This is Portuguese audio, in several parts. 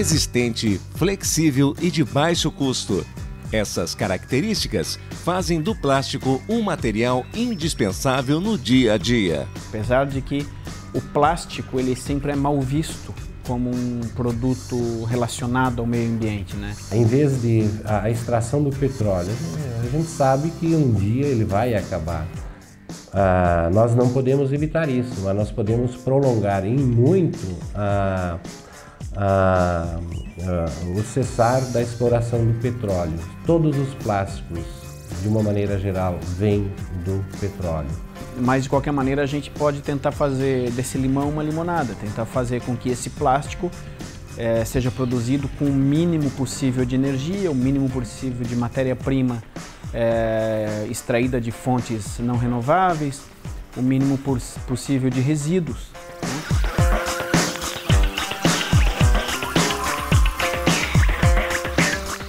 resistente, flexível e de baixo custo. Essas características fazem do plástico um material indispensável no dia a dia. Apesar de que o plástico ele sempre é mal visto como um produto relacionado ao meio ambiente, né? Em vez de a extração do petróleo, a gente sabe que um dia ele vai acabar. Nós não podemos evitar isso, mas nós podemos prolongar em muito o cessar da exploração do petróleo. Todos os plásticos, de uma maneira geral, vêm do petróleo. Mas, de qualquer maneira, a gente pode tentar fazer desse limão uma limonada, tentar fazer com que esse plástico seja produzido com o mínimo possível de energia, o mínimo possível de matéria-prima extraída de fontes não renováveis, o mínimo possível de resíduos.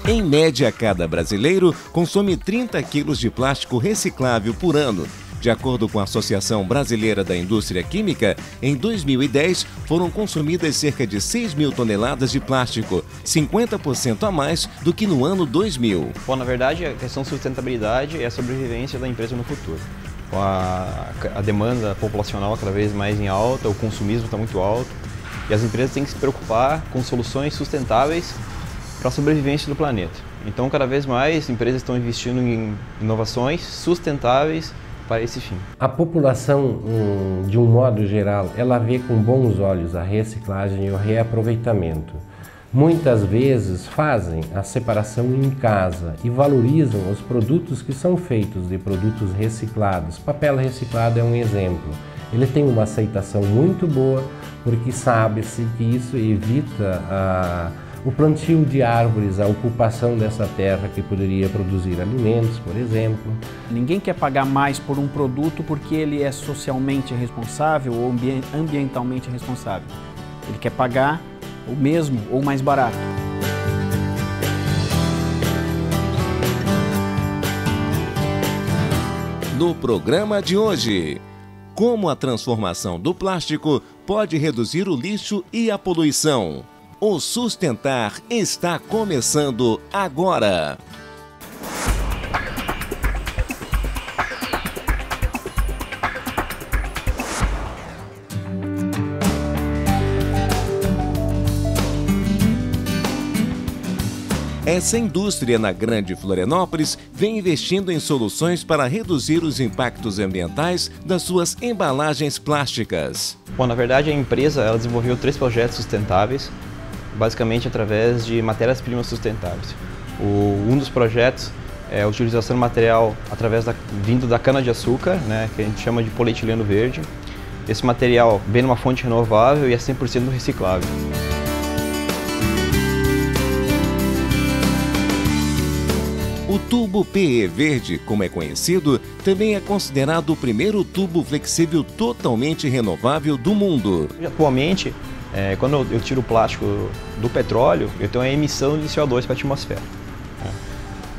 Em média, cada brasileiro consome 30 quilos de plástico reciclável por ano. De acordo com a Associação Brasileira da Indústria Química, em 2010 foram consumidas cerca de 6 mil toneladas de plástico, 50% a mais do que no ano 2000. Bom, na verdade, a questão de sustentabilidade é a sobrevivência da empresa no futuro. Com a demanda populacional cada vez mais em alta, o consumismo está muito alto e as empresas têm que se preocupar com soluções sustentáveis para a sobrevivência do planeta. Então, cada vez mais, empresas estão investindo em inovações sustentáveis para esse fim. A população, de um modo geral, ela vê com bons olhos a reciclagem e o reaproveitamento. Muitas vezes fazem a separação em casa e valorizam os produtos que são feitos de produtos reciclados. Papel reciclado é um exemplo. Ele tem uma aceitação muito boa porque sabe-se que isso evita o plantio de árvores, a ocupação dessa terra que poderia produzir alimentos, por exemplo. Ninguém quer pagar mais por um produto porque ele é socialmente responsável ou ambientalmente responsável. Ele quer pagar o mesmo ou mais barato. No programa de hoje, como a transformação do plástico pode reduzir o lixo e a poluição. O Sustentar está começando agora. Essa indústria na Grande Florianópolis vem investindo em soluções para reduzir os impactos ambientais das suas embalagens plásticas. Bom, na verdade, a empresa ela desenvolveu 3 projetos sustentáveis, basicamente através de matérias-primas sustentáveis. Um dos projetos é a utilização de material vindo da cana-de-açúcar, né, que a gente chama de polietileno verde. Esse material vem numa fonte renovável e é 100% reciclável. O tubo PE verde, como é conhecido, também é considerado o primeiro tubo flexível totalmente renovável do mundo. Atualmente, quando eu tiro o plástico do petróleo, eu tenho a emissão de CO2 para a atmosfera.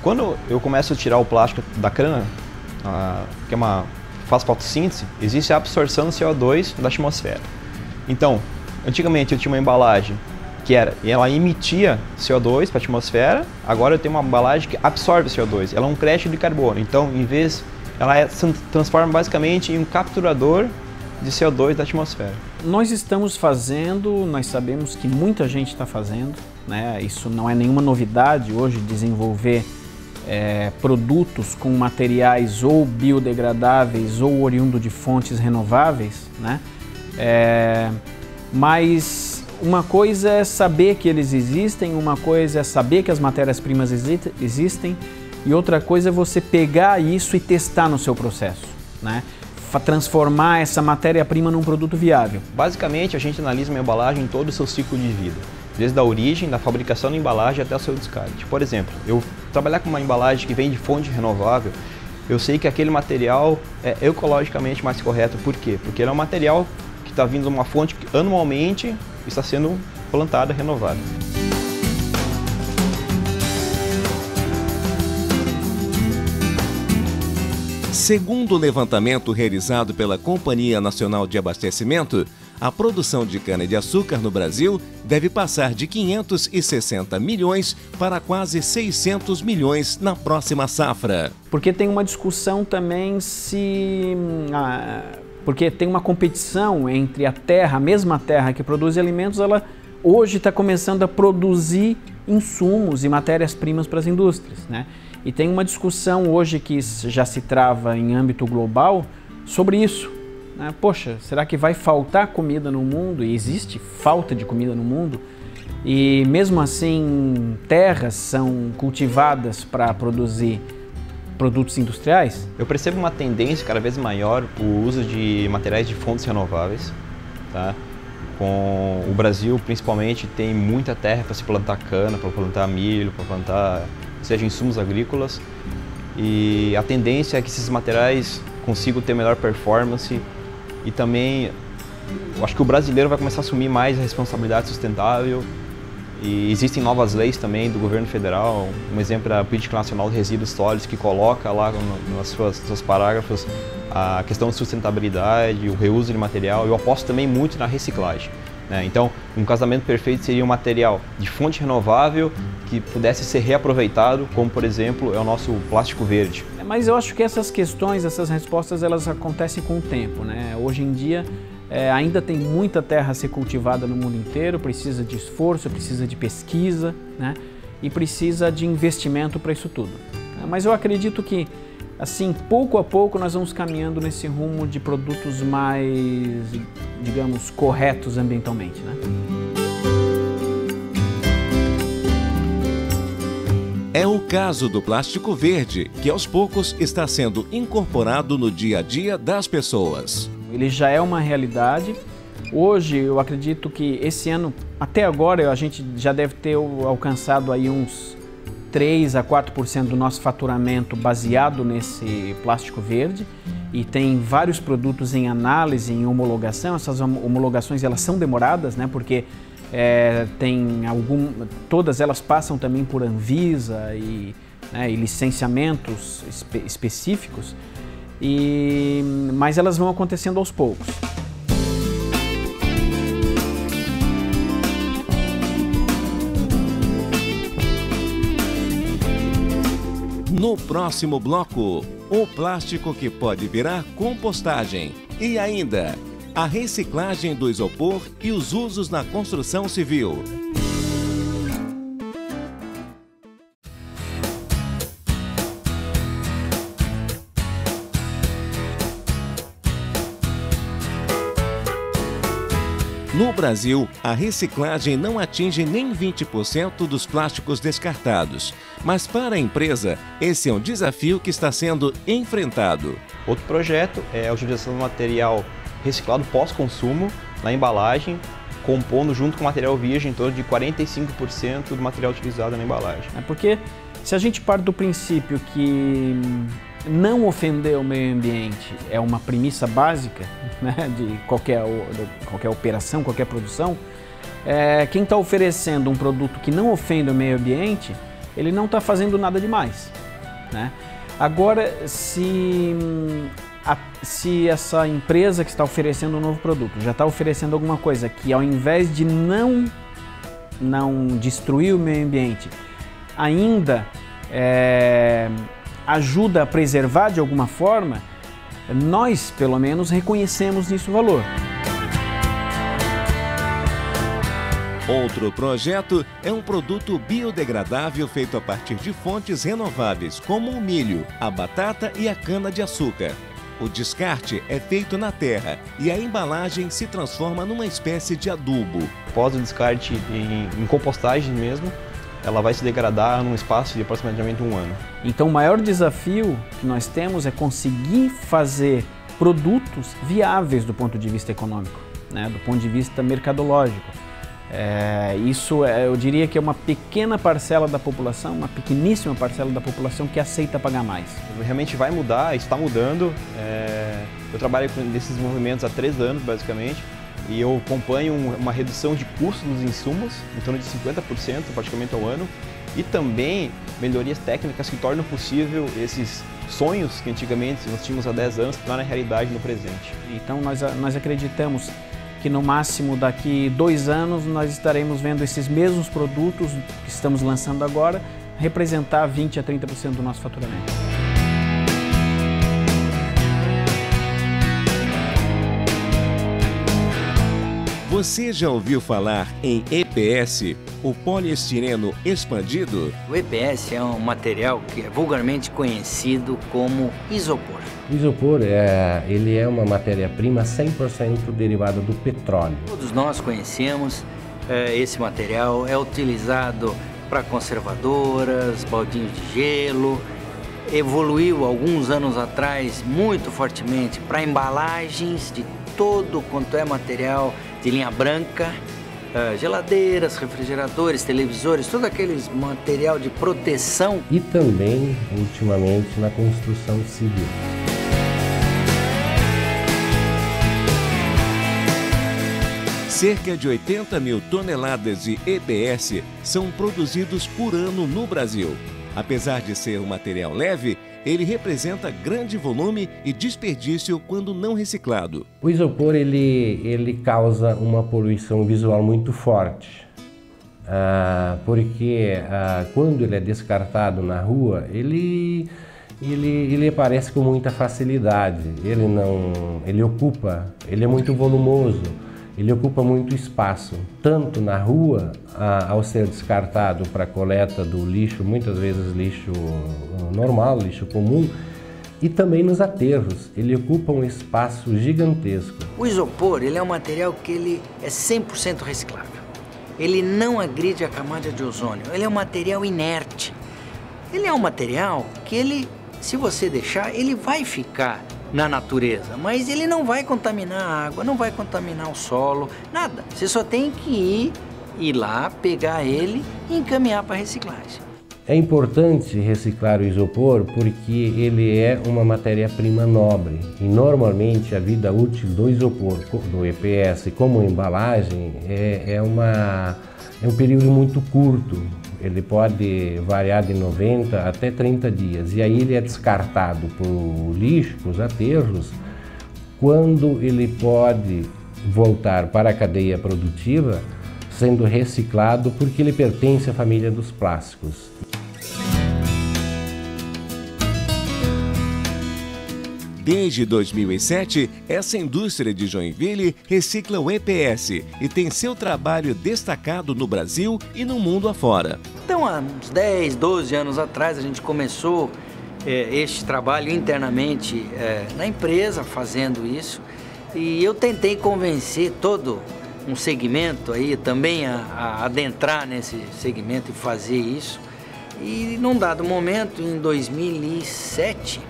Quando eu começo a tirar o plástico da cana, que faz fotossíntese, existe a absorção do CO2 da atmosfera. Então, antigamente eu tinha uma embalagem ela emitia CO2 para a atmosfera, agora eu tenho uma embalagem que absorve CO2, ela é um crédito de carbono, então ela se transforma basicamente em um capturador de CO2 da atmosfera. Nós estamos fazendo, nós sabemos que muita gente está fazendo, né? Isso não é nenhuma novidade hoje desenvolver produtos com materiais ou biodegradáveis ou oriundo de fontes renováveis, né? Mas uma coisa é saber que eles existem, uma coisa é saber que as matérias-primas existem e outra coisa é você pegar isso e testar no seu processo, né? Transformar essa matéria-prima num produto viável. Basicamente, a gente analisa uma embalagem em todo o seu ciclo de vida, desde a origem, da fabricação da embalagem até o seu descarte. Por exemplo, eu trabalhar com uma embalagem que vem de fonte renovável, eu sei que aquele material é ecologicamente mais correto. Por quê? Porque ele é um material que está vindo de uma fonte que anualmente está sendo plantada, renovada. Segundo o levantamento realizado pela Companhia Nacional de Abastecimento, a produção de cana-de-açúcar no Brasil deve passar de 560 milhões para quase 600 milhões na próxima safra. Porque tem uma discussão também porque tem uma competição entre a terra, a mesma terra que produz alimentos, ela hoje está começando a produzir insumos e matérias-primas para as indústrias, né? E tem uma discussão hoje que já se trava em âmbito global sobre isso, né? Poxa, será que vai faltar comida no mundo? E existe falta de comida no mundo? E mesmo assim, terras são cultivadas para produzir produtos industriais? Eu percebo uma tendência cada vez maior o uso de materiais de fontes renováveis, tá? Com o Brasil, principalmente, tem muita terra para se plantar cana, para plantar milho, para plantar, seja insumos agrícolas. E a tendência é que esses materiais consigam ter melhor performance e também, eu acho que o brasileiro vai começar a assumir mais a responsabilidade sustentável. E existem novas leis também do governo federal, um exemplo é a Política Nacional de Resíduos Sólidos, que coloca lá nos seus parágrafos a questão de sustentabilidade, o reuso de material. Eu aposto também muito na reciclagem, né? Então, um casamento perfeito seria um material de fonte renovável que pudesse ser reaproveitado, como por exemplo é o nosso plástico verde. Mas eu acho que essas questões, essas respostas, elas acontecem com o tempo, né? Hoje em dia, ainda tem muita terra a ser cultivada no mundo inteiro, precisa de esforço, precisa de pesquisa, né? E precisa de investimento para isso tudo. Mas eu acredito que, assim, pouco a pouco nós vamos caminhando nesse rumo de produtos mais, digamos, corretos ambientalmente, né? É o caso do plástico verde, que aos poucos está sendo incorporado no dia a dia das pessoas. Ele já é uma realidade. Hoje eu acredito que esse ano, até agora, a gente já deve ter alcançado aí uns 3 a 4% do nosso faturamento baseado nesse plástico verde, e tem vários produtos em análise, em homologação. Essas homologações elas são demoradas, né? Porque todas elas passam também por Anvisa e licenciamentos específicos. Mas elas vão acontecendo aos poucos. No próximo bloco, o plástico que pode virar compostagem. E ainda, a reciclagem do isopor e os usos na construção civil. No Brasil, a reciclagem não atinge nem 20% dos plásticos descartados. Mas para a empresa, esse é um desafio que está sendo enfrentado. Outro projeto é a utilização do material reciclado pós-consumo na embalagem, compondo junto com o material virgem em torno de 45% do material utilizado na embalagem. Porque se a gente parte do princípio que não ofender o meio ambiente é uma premissa básica, né, de qualquer operação, qualquer produção, quem está oferecendo um produto que não ofende o meio ambiente, ele não está fazendo nada demais, né? Agora, se essa empresa que está oferecendo um novo produto já está oferecendo alguma coisa que, ao invés de não destruir o meio ambiente, ainda ajuda a preservar de alguma forma, nós, pelo menos, reconhecemos nisso o valor. Outro projeto é um produto biodegradável feito a partir de fontes renováveis, como o milho, a batata e a cana-de-açúcar. O descarte é feito na terra e a embalagem se transforma numa espécie de adubo. Após o descarte em compostagem mesmo, ela vai se degradar num espaço de aproximadamente 1 ano. Então o maior desafio que nós temos é conseguir fazer produtos viáveis do ponto de vista econômico, né? Do ponto de vista mercadológico. Isso eu diria que é uma pequena parcela da população, uma pequeníssima parcela da população que aceita pagar mais. Realmente vai mudar, está mudando. Eu trabalho nesses movimentos há 3 anos basicamente, e eu acompanho uma redução de custos dos insumos, em torno de 50% praticamente ao ano, e também melhorias técnicas que tornam possível esses sonhos que antigamente nós tínhamos há 10 anos se tornarem realidade no presente. Então nós acreditamos que no máximo daqui 2 anos nós estaremos vendo esses mesmos produtos que estamos lançando agora representar 20 a 30% do nosso faturamento. Você já ouviu falar em EPS, o poliestireno expandido? O EPS é um material que é vulgarmente conhecido como isopor. O isopor ele é uma matéria-prima 100% derivada do petróleo. Todos nós conhecemos esse material, é utilizado para conservadoras, baldinhos de gelo, evoluiu alguns anos atrás muito fortemente para embalagens de todo quanto é material de linha branca, geladeiras, refrigeradores, televisores, todo aquele material de proteção. E também, ultimamente, na construção civil. Cerca de 80 mil toneladas de EPS são produzidos por ano no Brasil. Apesar de ser um material leve, ele representa grande volume e desperdício quando não reciclado. O isopor ele causa uma poluição visual muito forte, porque quando ele é descartado na rua, ele aparece com muita facilidade. Ele é muito volumoso. Ele ocupa muito espaço, tanto na rua, ao ser descartado para coleta do lixo, muitas vezes lixo normal, lixo comum, e também nos aterros. Ele ocupa um espaço gigantesco. O isopor ele é um material que ele é 100% reciclável. Ele não agride a camada de ozônio, ele é um material inerte. Ele é um material que se você deixar, ele vai ficar na natureza, mas ele não vai contaminar a água, não vai contaminar o solo, nada. Você só tem que ir lá, pegar ele e encaminhar para a reciclagem. É importante reciclar o isopor porque ele é uma matéria-prima nobre e normalmente a vida útil do isopor, do EPS como embalagem é um período muito curto. Ele pode variar de 90 até 30 dias e aí ele é descartado para o lixo, para os aterros, quando ele pode voltar para a cadeia produtiva sendo reciclado porque ele pertence à família dos plásticos. Desde 2007, essa indústria de Joinville recicla o EPS e tem seu trabalho destacado no Brasil e no mundo afora. Então, há uns 10, 12 anos atrás, a gente começou este trabalho internamente na empresa, fazendo isso. E eu tentei convencer todo um segmento aí também a adentrar nesse segmento e fazer isso. E num dado momento, em 2007,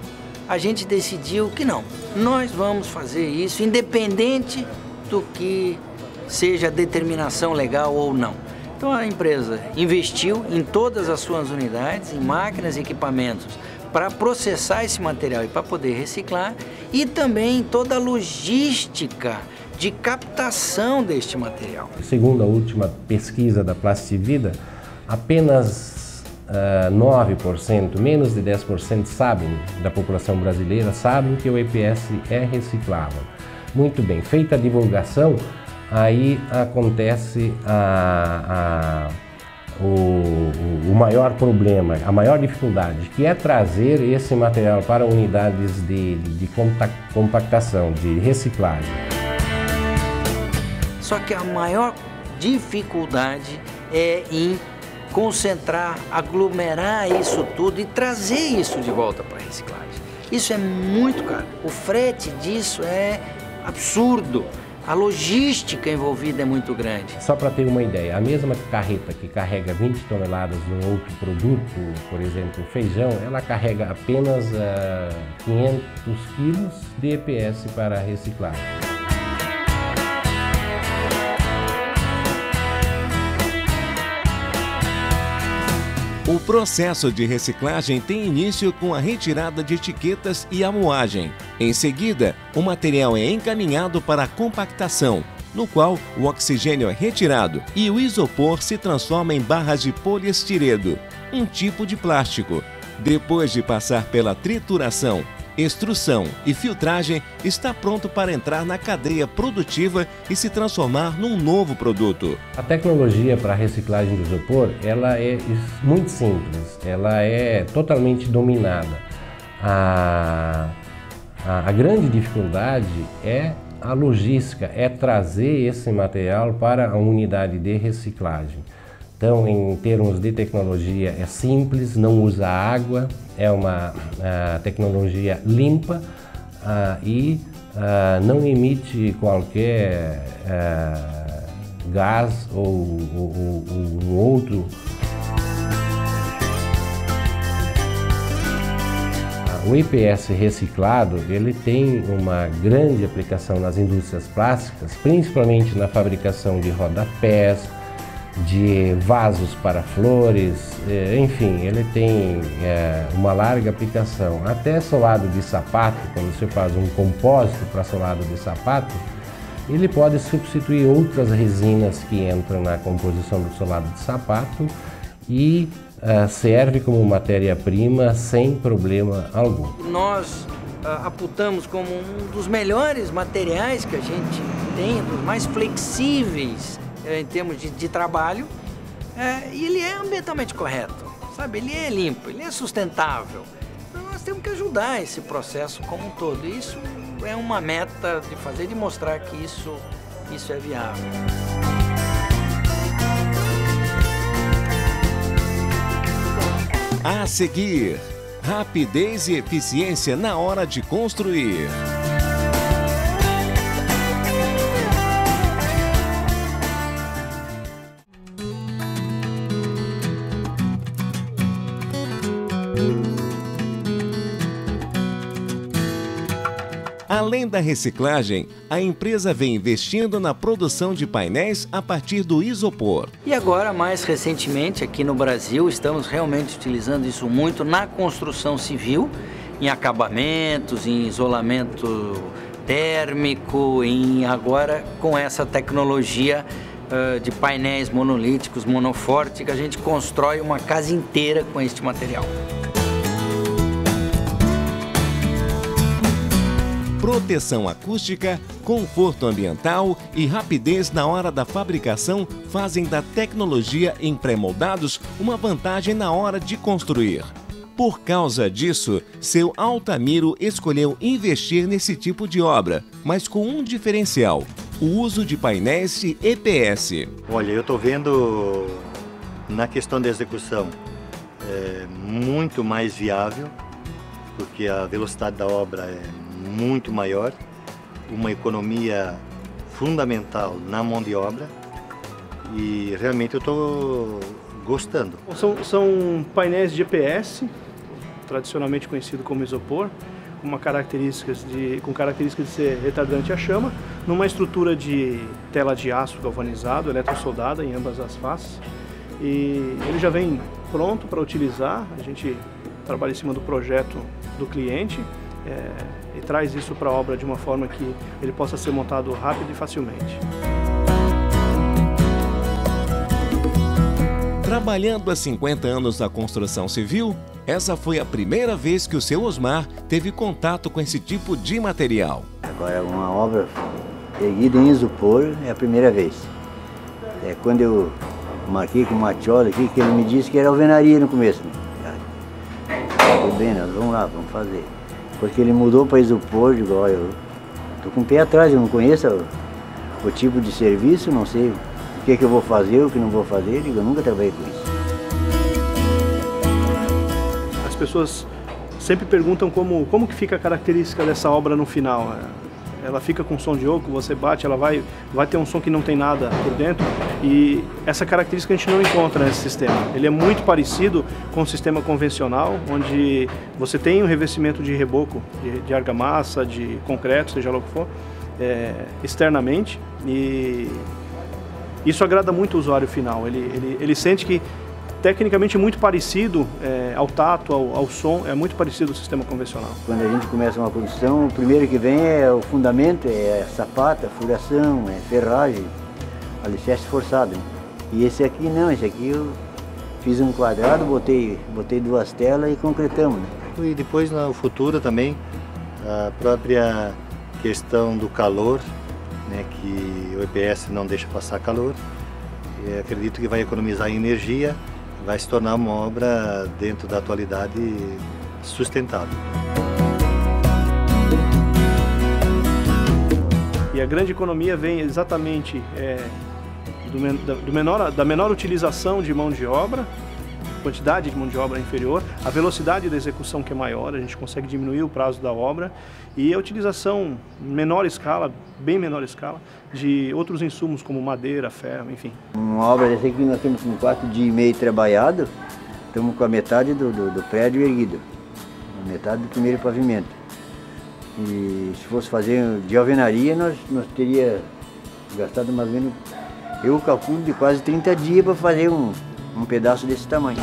a gente decidiu que não, nós vamos fazer isso independente do que seja a determinação legal ou não. Então a empresa investiu em todas as suas unidades, em máquinas e equipamentos para processar esse material e para poder reciclar e também em toda a logística de captação deste material. Segundo a última pesquisa da Plastivida, apenas 9%, menos de 10% da população brasileira sabem que o EPS é reciclável. Muito bem, feita a divulgação, aí acontece o maior problema, a maior dificuldade, que é trazer esse material para unidades de compactação, de reciclagem. Só que a maior dificuldade é em concentrar, aglomerar isso tudo e trazer isso de volta para a reciclagem. Isso é muito caro. O frete disso é absurdo. A logística envolvida é muito grande. Só para ter uma ideia, a mesma carreta que carrega 20 toneladas de um outro produto, por exemplo, feijão, ela carrega apenas 500 quilos de EPS para reciclar. O processo de reciclagem tem início com a retirada de etiquetas e a moagem. Em seguida, o material é encaminhado para a compactação, no qual o oxigênio é retirado e o isopor se transforma em barras de poliestireno, um tipo de plástico. Depois de passar pela trituração, extrução e filtragem, está pronto para entrar na cadeia produtiva e se transformar num novo produto. A tecnologia para a reciclagem do isopor, ela é muito simples, ela é totalmente dominada. A grande dificuldade é a logística, é trazer esse material para a unidade de reciclagem. Então, em termos de tecnologia, é simples, não usa água, é uma tecnologia limpa e não emite qualquer gás ou um outro. O EPS reciclado, ele tem uma grande aplicação nas indústrias plásticas, principalmente na fabricação de rodapés, de vasos para flores, enfim, ele tem uma larga aplicação. Até solado de sapato, quando você faz um compósito para solado de sapato, ele pode substituir outras resinas que entram na composição do solado de sapato e serve como matéria-prima sem problema algum. Nós apontamos como um dos melhores materiais que a gente tem, dos mais flexíveis em termos de trabalho, e ele é ambientalmente correto, sabe? Ele é limpo, ele é sustentável. Então nós temos que ajudar esse processo como um todo. E isso é uma meta de fazer, de mostrar que isso é viável. A seguir, rapidez e eficiência na hora de construir. Além da reciclagem, a empresa vem investindo na produção de painéis a partir do isopor. E agora, mais recentemente, aqui no Brasil, estamos realmente utilizando isso muito na construção civil, em acabamentos, em isolamento térmico, agora com essa tecnologia de painéis monolíticos, monoforte, que a gente constrói uma casa inteira com este material. Proteção acústica, conforto ambiental e rapidez na hora da fabricação fazem da tecnologia em pré-moldados uma vantagem na hora de construir. Por causa disso, seu Altamiro escolheu investir nesse tipo de obra, mas com um diferencial: o uso de painéis de EPS. Olha, eu estou vendo na questão da execução muito mais viável, porque a velocidade da obra é muito maior, uma economia fundamental na mão de obra e realmente eu estou gostando. São painéis de EPS, tradicionalmente conhecido como isopor, com características de ser retardante à chama, numa estrutura de tela de aço galvanizado, eletrosoldada em ambas as faces. E ele já vem pronto para utilizar, a gente trabalha em cima do projeto do cliente, e traz isso para a obra de uma forma que ele possa ser montado rápido e facilmente. Trabalhando há 50 anos na construção civil, essa foi a primeira vez que o seu Osmar teve contato com esse tipo de material. Agora, uma obra erguida em isopor é a primeira vez. Quando eu marquei com o Matiola aqui, que ele me disse que era alvenaria no começo. Tudo bem, nós vamos lá, vamos fazer. Porque ele mudou para isopor, digo, olha, eu estou com o pé atrás, eu não conheço o tipo de serviço, não sei o que eu vou fazer, o que não vou fazer, digo, eu nunca trabalhei com isso. As pessoas sempre perguntam como que fica a característica dessa obra no final. Ela fica com som de oco, você bate, ela vai ter um som que não tem nada por dentro, e essa característica a gente não encontra nesse sistema. Ele é muito parecido com o sistema convencional, onde você tem um revestimento de reboco, de argamassa, de concreto, seja lá o que for, externamente, e isso agrada muito o usuário final. Ele sente que tecnicamente muito parecido ao tato, ao som, é muito parecido ao sistema convencional. Quando a gente começa uma construção, o primeiro que vem é o fundamento, é sapata, furação, ferragem, alicerce forçado. E esse aqui não, esse aqui eu fiz um quadrado, botei duas telas e concretamos. E depois no futuro também A própria questão do calor, né, que o EPS não deixa passar calor, acredito que vai economizar em energia, vai se tornar uma obra dentro da atualidade sustentável. E a grande economia vem exatamente da menor utilização de mão de obra, quantidade de mão de obra inferior, a velocidade da execução que é maior, a gente consegue diminuir o prazo da obra e a utilização em menor escala, bem menor escala, de outros insumos como madeira, ferro, enfim. Uma obra dessa aqui nós temos com 4 dias e meio trabalhado, estamos com a metade do prédio erguido, a metade do primeiro pavimento. E se fosse fazer de alvenaria, nós teria gastado mais ou menos, eu calculo, de quase 30 dias para fazer um pedaço desse tamanho.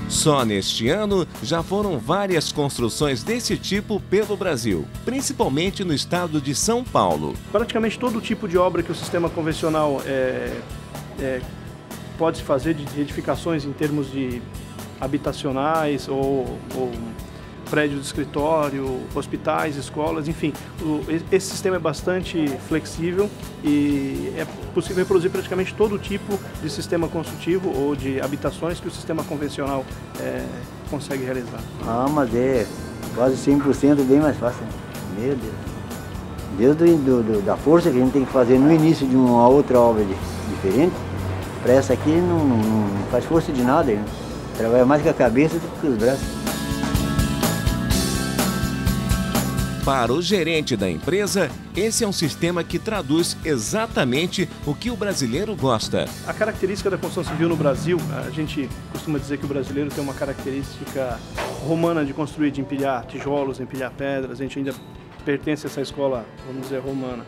Só neste ano já foram várias construções desse tipo pelo Brasil, principalmente no estado de São Paulo. Praticamente todo tipo de obra que o sistema convencional pode se fazer de edificações em termos de habitacionais ou prédios de escritório, hospitais, escolas, enfim. Esse sistema é bastante flexível e é possível reproduzir praticamente todo tipo de sistema construtivo ou de habitações que o sistema convencional consegue realizar. Ah, mas é quase 100% bem mais fácil. Meu Deus. Desde da força que a gente tem que fazer no início de uma outra obra diferente, para essa aqui não faz força de nada, né? Trabalha mais com a cabeça do que com os braços. Para o gerente da empresa, esse é um sistema que traduz exatamente o que o brasileiro gosta. A característica da construção civil no Brasil, a gente costuma dizer que o brasileiro tem uma característica romana de construir, de empilhar tijolos, empilhar pedras. A gente ainda pertence a essa escola, vamos dizer, romana.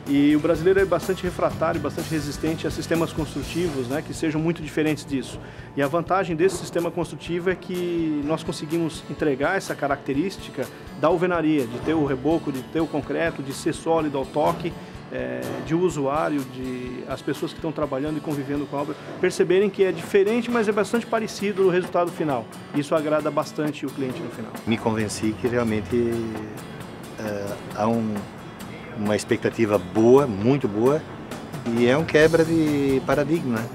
E o brasileiro é bastante refratário, bastante resistente a sistemas construtivos, né, que sejam muito diferentes disso. E a vantagem desse sistema construtivo é que nós conseguimos entregar essa característica da alvenaria, de ter o reboco, de ter o concreto, de ser sólido ao toque, de o usuário, de as pessoas que estão trabalhando e convivendo com a obra, perceberem que é diferente, mas é bastante parecido no resultado final. Isso agrada bastante o cliente no final. Me convenci que realmente há uma expectativa boa, muito boa, e é um quebra de paradigma, né?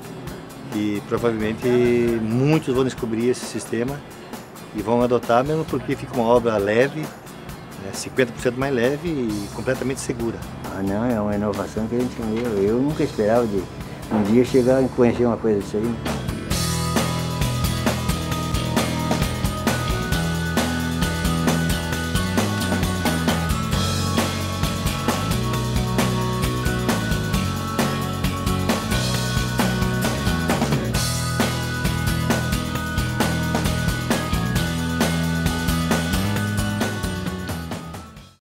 E provavelmente muitos vão descobrir esse sistema e vão adotar, mesmo porque fica uma obra leve, né? 50% mais leve e completamente segura. Ah, não, é uma inovação que a gente eu nunca esperava de um dia chegar e conhecer uma coisa disso aí.